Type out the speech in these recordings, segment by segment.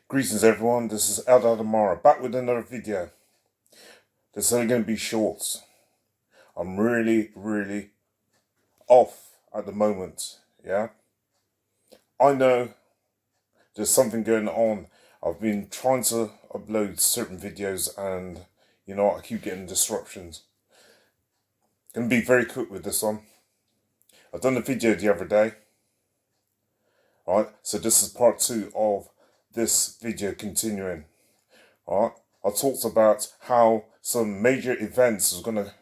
Greetings everyone, this is Eldad Amara, back with another video. This is only going to be short. I'm really off at the moment, yeah? I know there's something going on. I've been trying to upload certain videos and, I keep getting disruptions. Going to be very quick with this one. I've done a video the other day, right? So this is part 2 of this video continuing. Alright, I talked about how some major events is going to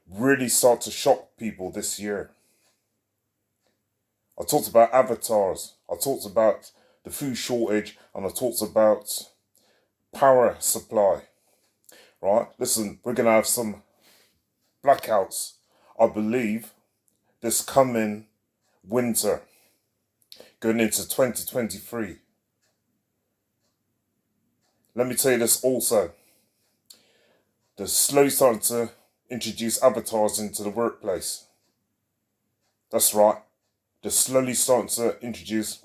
really start to shock people this year. I talked about avatars, I talked about the food shortage, and I talked about power supply. Right, listen, we're going to have some blackouts, I believe, this coming winter, going into 2023. Let me tell you this also. They're slowly starting to introduce avatars into the workplace. That's right. They're slowly starting to introduce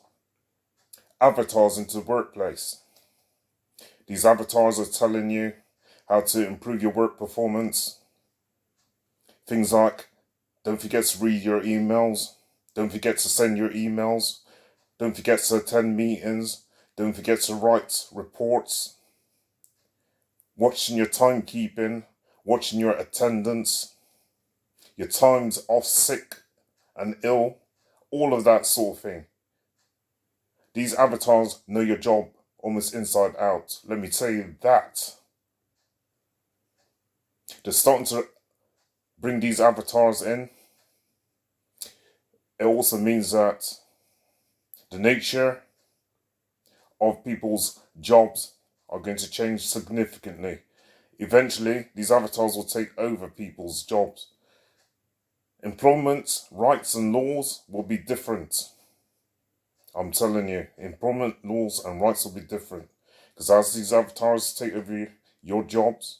avatars into the workplace. These avatars are telling you how to improve your work performance. Things like, don't forget to read your emails. Don't forget to send your emails. Don't forget to attend meetings. Don't forget to write reports. Watching your timekeeping, watching your attendance, your times off sick and ill, all of that sort of thing. These avatars know your job almost inside out. Let me tell you that. They're starting to bring these avatars in. It also means that the nature of people's jobs are going to change significantly. Eventually, these avatars will take over people's jobs. Employment rights and laws will be different. I'm telling you, employment laws and rights will be different. Because as these avatars take over your jobs,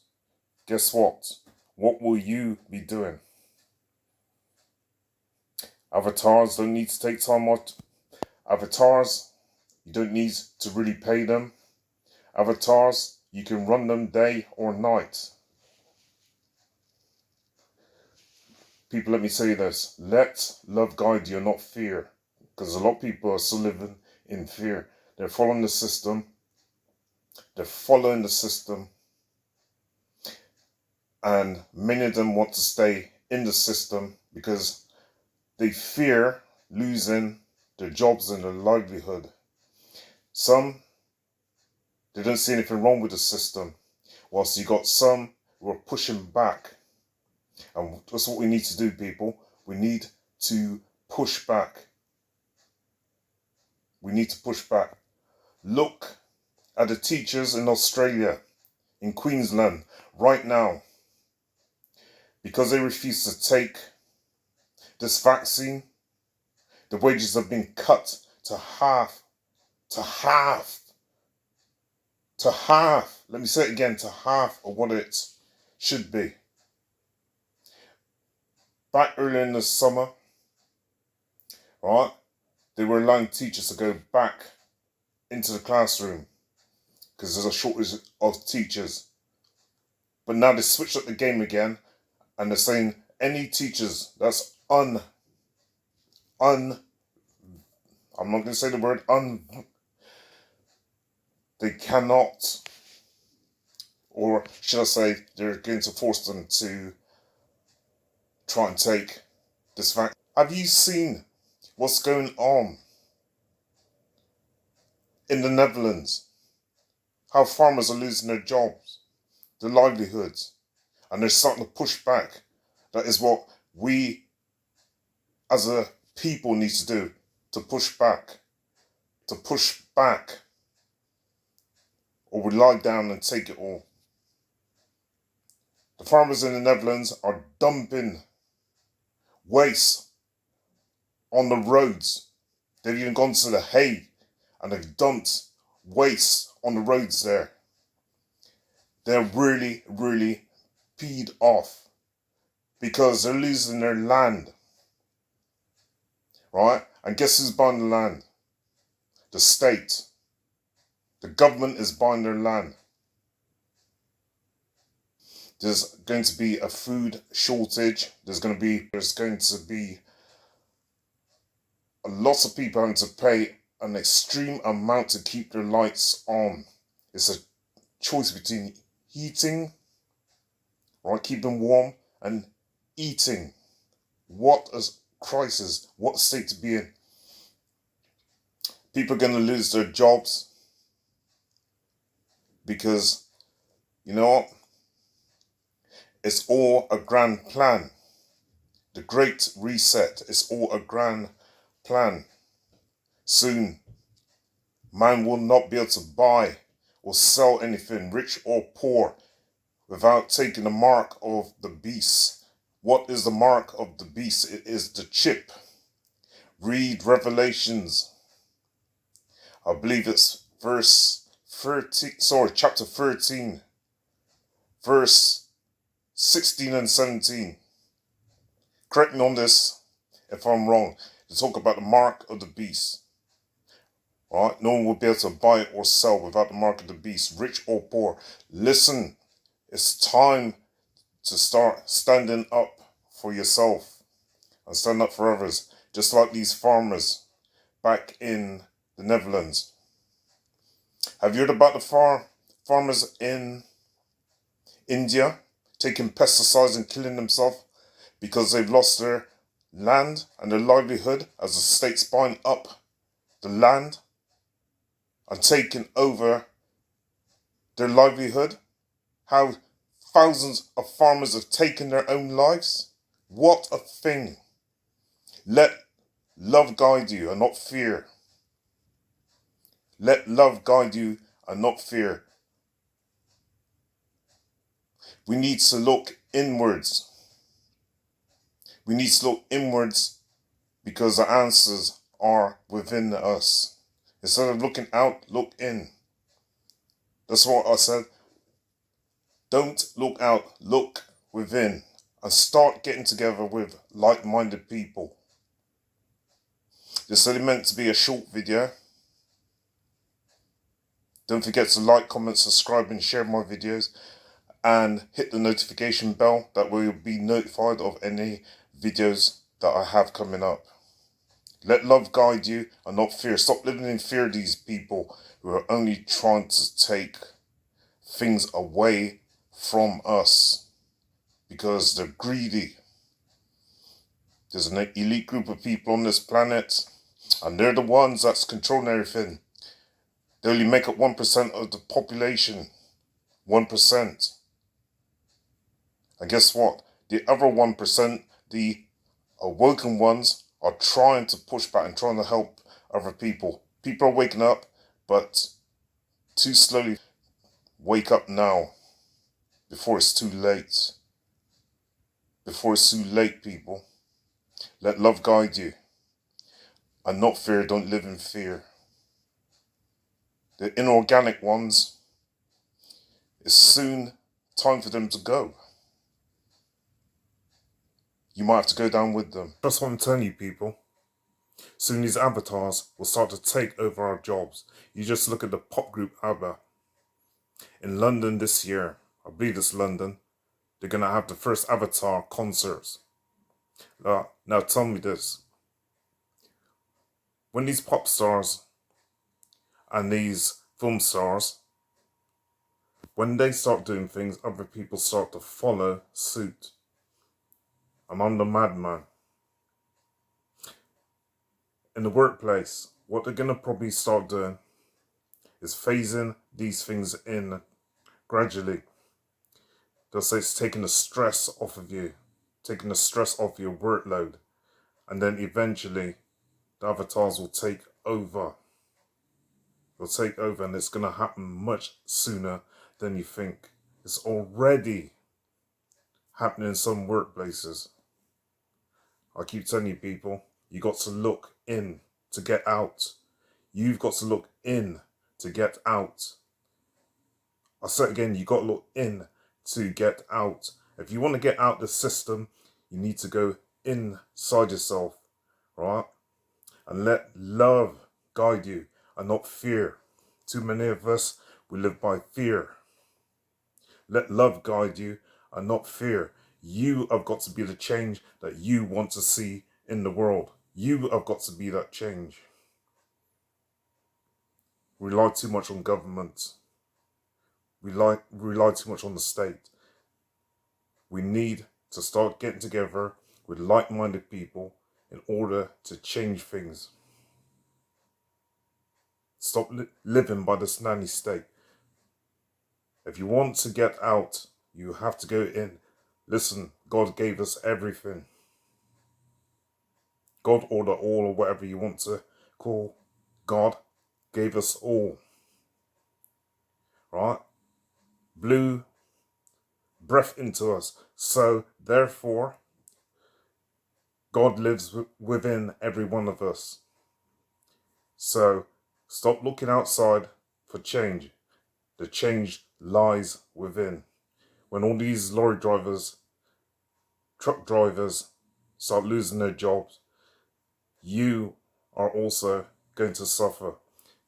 guess what? What will you be doing? Avatars don't need to take time out. Avatars, you don't need to really pay them. Avatars, you can run them day or night. People, let me say this. Let love guide you, not fear. Because a lot of people are still living in fear. They're following the system. They're following the system. And many of them want to stay in the system because they fear losing their jobs and their livelihood. Some, they don't see anything wrong with the system, whilst you got some who are pushing back. And that's what we need to do, people. We need to push back. We need to push back. Look at the teachers in Australia, in Queensland, right now. Because they refuse to take this vaccine, the wages have been cut to half. Let me say it again, to half of what it should be. Back earlier in the summer, right, they were allowing teachers to go back into the classroom because there's a shortage of teachers. But now they switched up the game again and they're saying any teachers that's I'm not going to say the word they cannot, or should I say, they're going to force them to try and take this vaccine. Have you seen what's going on in the Netherlands? How farmers are losing their jobs, their livelihoods, and they're starting to push back. That is what we as a people need to do, to push back. To push back. Or we lie down and take it all. The farmers in the Netherlands are dumping waste on the roads. They've even gone to the hay and they've dumped waste on the roads there. They're really peed off because they're losing their land. Right? And guess who's buying the land? The state. The government is buying their land. There's going to be a food shortage. There's going to be lots of people having to pay an extreme amount to keep their lights on. It's a choice between heating, right, keeping warm, and eating. What a crisis, what state to be in. People are going to lose their jobs because, you know what, it's all a grand plan. The Great Reset is all a grand plan. Soon, man will not be able to buy or sell anything, rich or poor, without taking the mark of the beast. What is the mark of the beast? It is the chip. Read Revelations. I believe it's chapter 13, verse 16 and 17. Correct me on this if I'm wrong. To talk about the mark of the beast. Right? No one will be able to buy or sell without the mark of the beast, rich or poor. Listen, it's time to start standing up for yourself and stand up for others, just like these farmers back in the Netherlands. Have you heard about the farmers in India taking pesticides and killing themselves because they've lost their land and their livelihood as the state's buying up the land and taking over their livelihood? How thousands of farmers have taken their own lives? What a thing. Let love guide you and not fear. Let love guide you and not fear. We need to look inwards. We need to look inwards because the answers are within us. Instead of looking out, look in. That's what I said. Don't look out, look within. And start getting together with like-minded people. This is only meant to be a short video. Don't forget to like, comment, subscribe and share my videos. And hit the notification bell. That way you'll be notified of any videos that I have coming up. Let love guide you and not fear. Stop living in fear of these people who are only trying to take things away from us because they're greedy. There's an elite group of people on this planet and they're the ones that's controlling everything. They only make up 1% of the population. 1%. And guess what? The other 1%, the awoken ones, are trying to push back and trying to help other people. People are waking up, but too slowly. Wake up now, before it's too late. Before it's too late, people. Let love guide you. And not fear, don't live in fear. The inorganic ones, it's soon time for them to go. You might have to go down with them. That's what I'm telling you, people. Soon these avatars will start to take over our jobs. You just look at the pop group ABBA. In London this year, I believe it's London, they're going to have the first Avatar concerts. Now tell me this. When these pop stars and these film stars, when they start doing things, other people start to follow suit. And I'm the madman. In the workplace, what they're going to probably start doing is phasing these things in gradually. They'll say it's taking the stress off of you, taking the stress off your workload, and then eventually the avatars will take over. They'll take over, and it's going to happen much sooner than you think. It's already happening in some workplaces. I keep telling you, people, you got to look in to get out. You've got to look in to get out. I said again, you got to look in to get out. If you want to get out the system, you need to go inside yourself, right? And let love guide you and not fear. Too many of us, we live by fear. Let love guide you and not fear. You have got to be the change that you want to see in the world. You have got to be that change. We rely too much on government. We rely too much on the state. We need to start getting together with like-minded people in order to change things. Stop living by this nanny state. If you want to get out, you have to go in. Listen, God gave us everything. God or all, or whatever you want to call God, gave us all. Right? Blew breath into us. So, therefore, God lives within every one of us. So, stop looking outside for change. The change lies within. When all these lorry drivers, truck drivers start losing their jobs, you are also going to suffer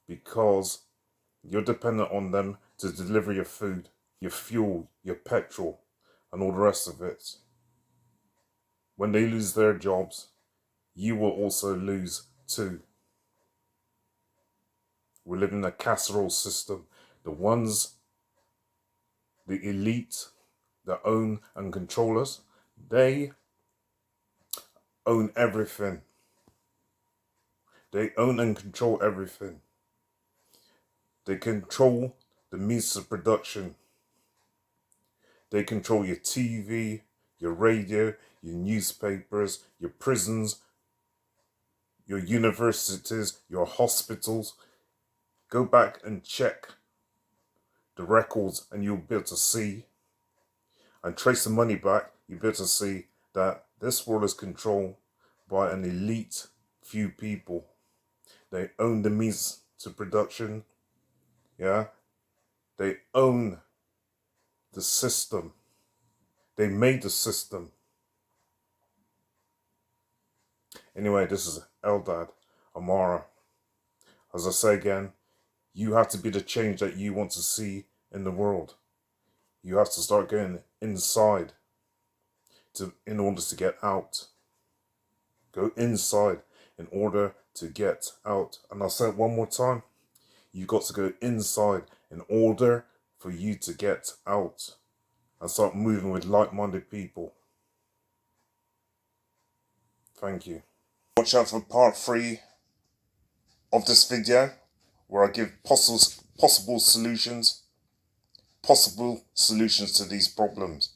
because you're dependent on them to deliver your food, your fuel, your petrol, and all the rest of it. When they lose their jobs, you will also lose too. We live in a casserole system. The elite that own and control us, they own everything. They own and control everything. They control the means of production. They control your TV, your radio, your newspapers, your prisons, your universities, your hospitals. Go back and check the records and you'll be able to see, and trace the money back, you'll be able to see that this world is controlled by an elite few people. They own the means to production. Yeah. They own the system. They made the system. Anyway, this is Eldad Amara. As I say again, you have to be the change that you want to see in the world. You have to start going inside in order to get out. Go inside in order to get out. And I'll say it one more time. You've got to go inside in order for you to get out and start moving with like-minded people. Thank you. Watch out for part 3 of this video where I give possible solutions to these problems.